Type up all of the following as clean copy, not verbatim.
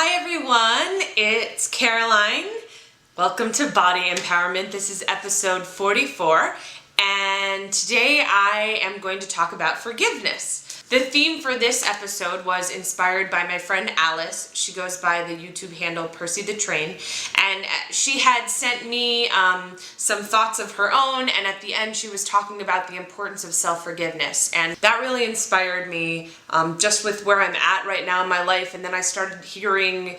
Hi everyone, it's Caroline. Welcome to Body Empowerment. This is episode 44, and today I am going to talk about forgiveness. The theme for this episode was inspired by my friend Alice. She goes by the YouTube handle Percy the Train, and she had sent me some thoughts of her own, and at the end she was talking about the importance of self-forgiveness, and that really inspired me just with where I'm at right now in my life. And then I started hearing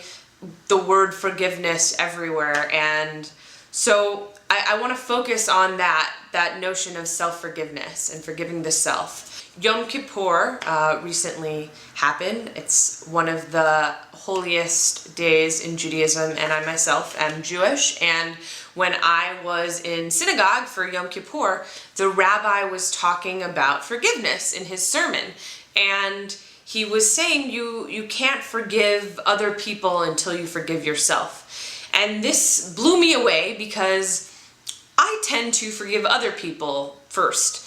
the word forgiveness everywhere, and so I want to focus on that notion of self-forgiveness and forgiving the self. Yom Kippur recently happened. It's one of the holiest days in Judaism, and I myself am Jewish. And when I was in synagogue for Yom Kippur, the rabbi was talking about forgiveness in his sermon. And he was saying you can't forgive other people until you forgive yourself. And this blew me away because I tend to forgive other people first,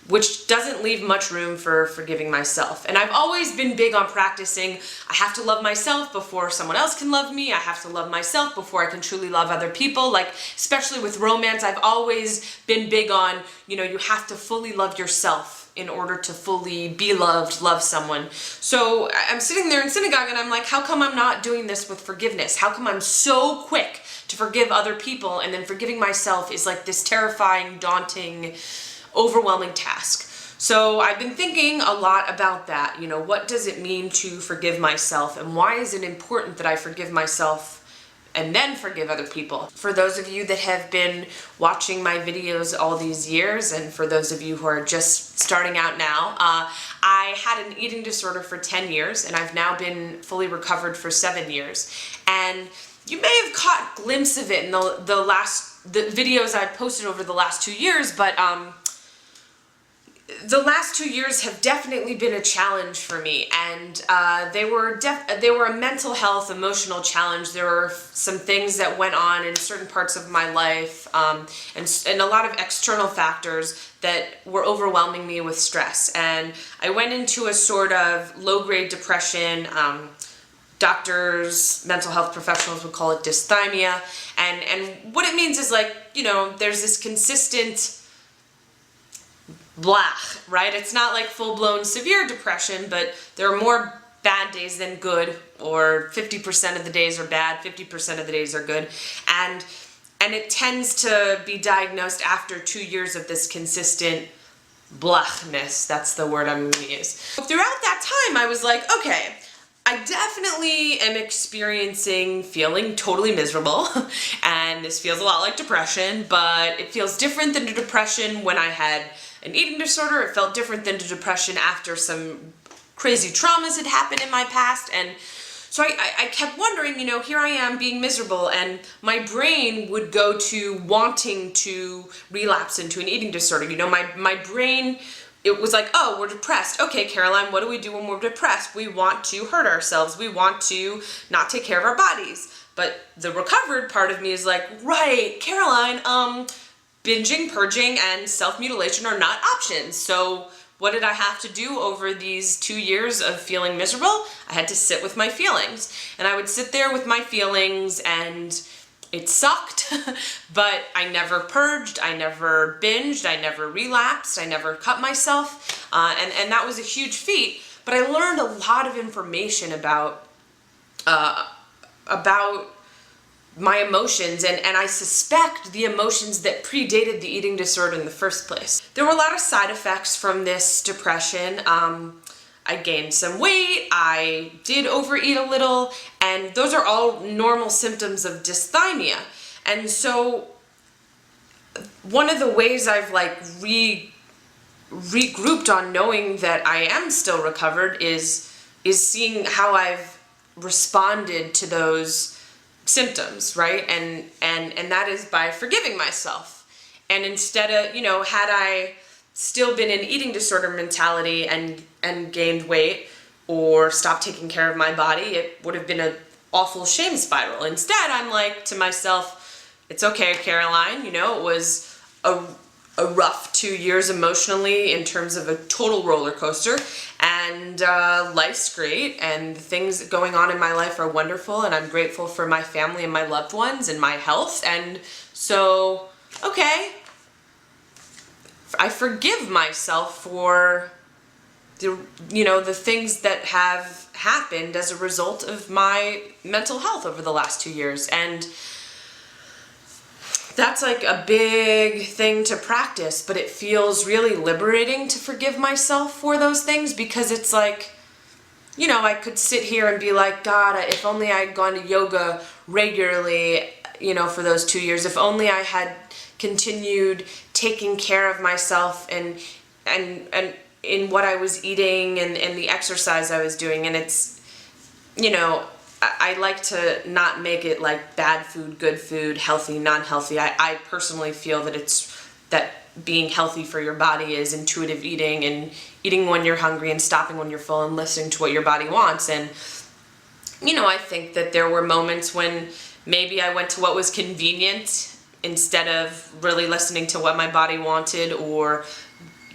which doesn't leave much room for forgiving myself. And I've always been big on practicing, I have to love myself before someone else can love me. I have to love myself before I can truly love other people. Like, especially with romance, I've always been big on, you have to fully love yourself in order to fully be loved, love someone. So I'm sitting there in synagogue and I'm like, how come I'm not doing this with forgiveness? How come I'm so quick to forgive other people, and then forgiving myself is like this terrifying, daunting, overwhelming task? So I've been thinking a lot about that. What does it mean to forgive myself, and why is it important that I forgive myself and then forgive other people? For those of you that have been watching my videos all these years, and for those of you who are just starting out now, I had an eating disorder for 10 years, and I've now been fully recovered for 7 years. And you may have caught a glimpse of it in the videos I've posted over the last 2 years, but the last 2 years have definitely been a challenge for me, and they were a mental health, emotional challenge. There were some things that went on in certain parts of my life, and a lot of external factors that were overwhelming me with stress. And I went into a sort of low-grade depression. Doctors, mental health professionals would call it dysthymia, and what it means is, like, there's this consistent blah, right? It's not like full-blown severe depression, but there are more bad days than good, or 50% of the days are bad, 50% of the days are good, and it tends to be diagnosed after 2 years of this consistent blahness. That's the word I'm going to use. Throughout that time, I was like, okay, I definitely am experiencing feeling totally miserable, and this feels a lot like depression, but it feels different than the depression when I had an eating disorder. It felt different than the depression after some crazy traumas had happened in my past. And so I kept wondering, here I am being miserable, and my brain would go to wanting to relapse into an eating disorder. My brain, it was like, oh, we're depressed. Okay, Caroline, what do we do when we're depressed? We want to hurt ourselves. We want to not take care of our bodies. But the recovered part of me is like, right, Caroline, binging, purging, and self-mutilation are not options. So what did I have to do over these 2 years of feeling miserable? I had to sit with my feelings. And I would sit there with my feelings, and it sucked, but I never purged, I never binged, I never relapsed, I never cut myself, and that was a huge feat. But I learned a lot of information about my emotions, and I suspect the emotions that predated the eating disorder in the first place. There were a lot of side effects from this depression. I gained some weight, I did overeat a little, and those are all normal symptoms of dysthymia. And so one of the ways I've regrouped on knowing that I am still recovered is seeing how I've responded to those symptoms, right? And that is by forgiving myself. And instead of, had I still been in eating disorder mentality and gained weight or stopped taking care of my body, it would have been an awful shame spiral. Instead, I'm like to myself, it's okay, Caroline, it was a rough 2 years emotionally in terms of a total roller coaster, and life's great, and the things going on in my life are wonderful, and I'm grateful for my family and my loved ones and my health. And so, okay, I forgive myself for the things that have happened as a result of my mental health over the last 2 years. And that's like a big thing to practice, but it feels really liberating to forgive myself for those things, because it's like, I could sit here and be like, God, if only I had gone to yoga regularly, for those 2 years, if only I had continued taking care of myself and in what I was eating and the exercise I was doing. And it's, I like to not make it like bad food, good food, healthy, non-healthy. I personally feel that being healthy for your body is intuitive eating, and eating when you're hungry and stopping when you're full and listening to what your body wants. And, I think that there were moments when maybe I went to what was convenient instead of really listening to what my body wanted, or,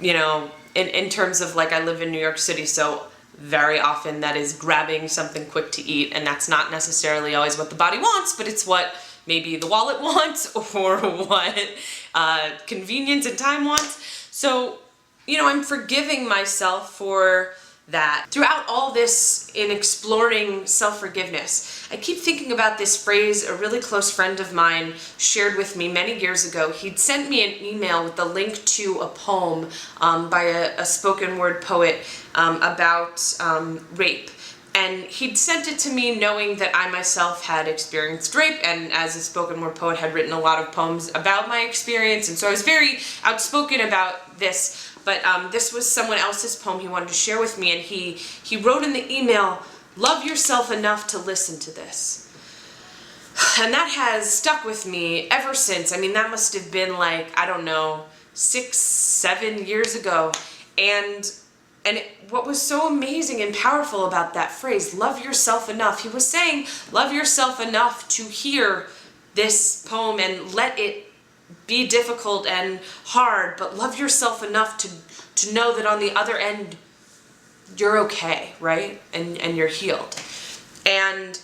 in terms of like, I live in New York City, so very often that is grabbing something quick to eat, and that's not necessarily always what the body wants, but it's what maybe the wallet wants, or what convenience and time wants. So, I'm forgiving myself for that. Throughout all this, in exploring self-forgiveness, I keep thinking about this phrase a really close friend of mine shared with me many years ago. He'd sent me an email with the link to a poem by a spoken word poet about rape. And he'd sent it to me knowing that I myself had experienced rape, and as a spoken word poet had written a lot of poems about my experience, and so I was very outspoken about this. But this was someone else's poem he wanted to share with me, and he wrote in the email, "Love yourself enough to listen to this." And that has stuck with me ever since. I mean, that must have been like, I don't know, 6, 7 years ago. And what was so amazing and powerful about that phrase, love yourself enough, he was saying, love yourself enough to hear this poem and let it be difficult and hard, but love yourself enough to know that on the other end, you're okay, right? And you're healed. And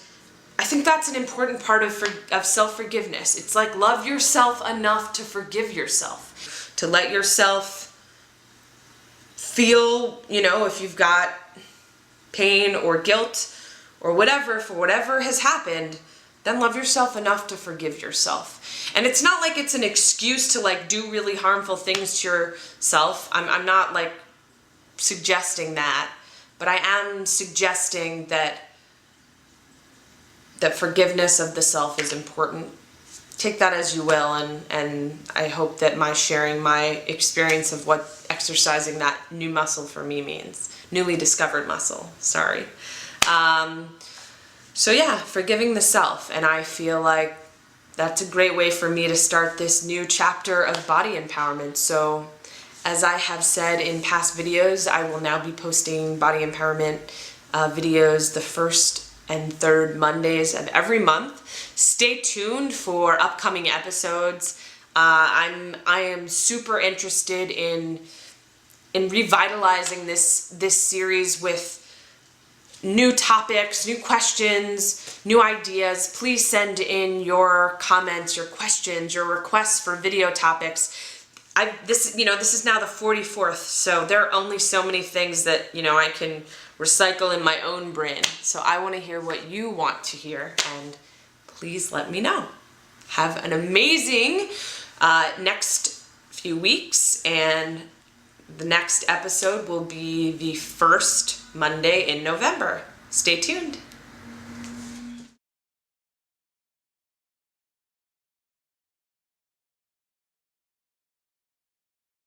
I think that's an important part of self-forgiveness. It's like, love yourself enough to forgive yourself, to let yourself feel, if you've got pain or guilt or whatever, for whatever has happened, then love yourself enough to forgive yourself. And it's not like it's an excuse to like do really harmful things to yourself. I'm not like suggesting that, but I am suggesting that forgiveness of the self is important. Take that as you will, and I hope that my sharing my experience of what exercising that new muscle for me means. Newly discovered muscle, sorry. So yeah, forgiving the self, and I feel like that's a great way for me to start this new chapter of body empowerment. So as I have said in past videos, I will now be posting body empowerment videos the first and third Mondays of every month. Stay tuned for upcoming episodes. I am super interested in revitalizing this series with new topics, new questions, new ideas. Please send in your comments, your questions, your requests for video topics. This is now the 44th, so there are only so many things that, I can recycle in my own brain. So I want to hear what you want to hear, and please let me know. Have an amazing next few weeks, and the next episode will be the first Monday in November. Stay tuned.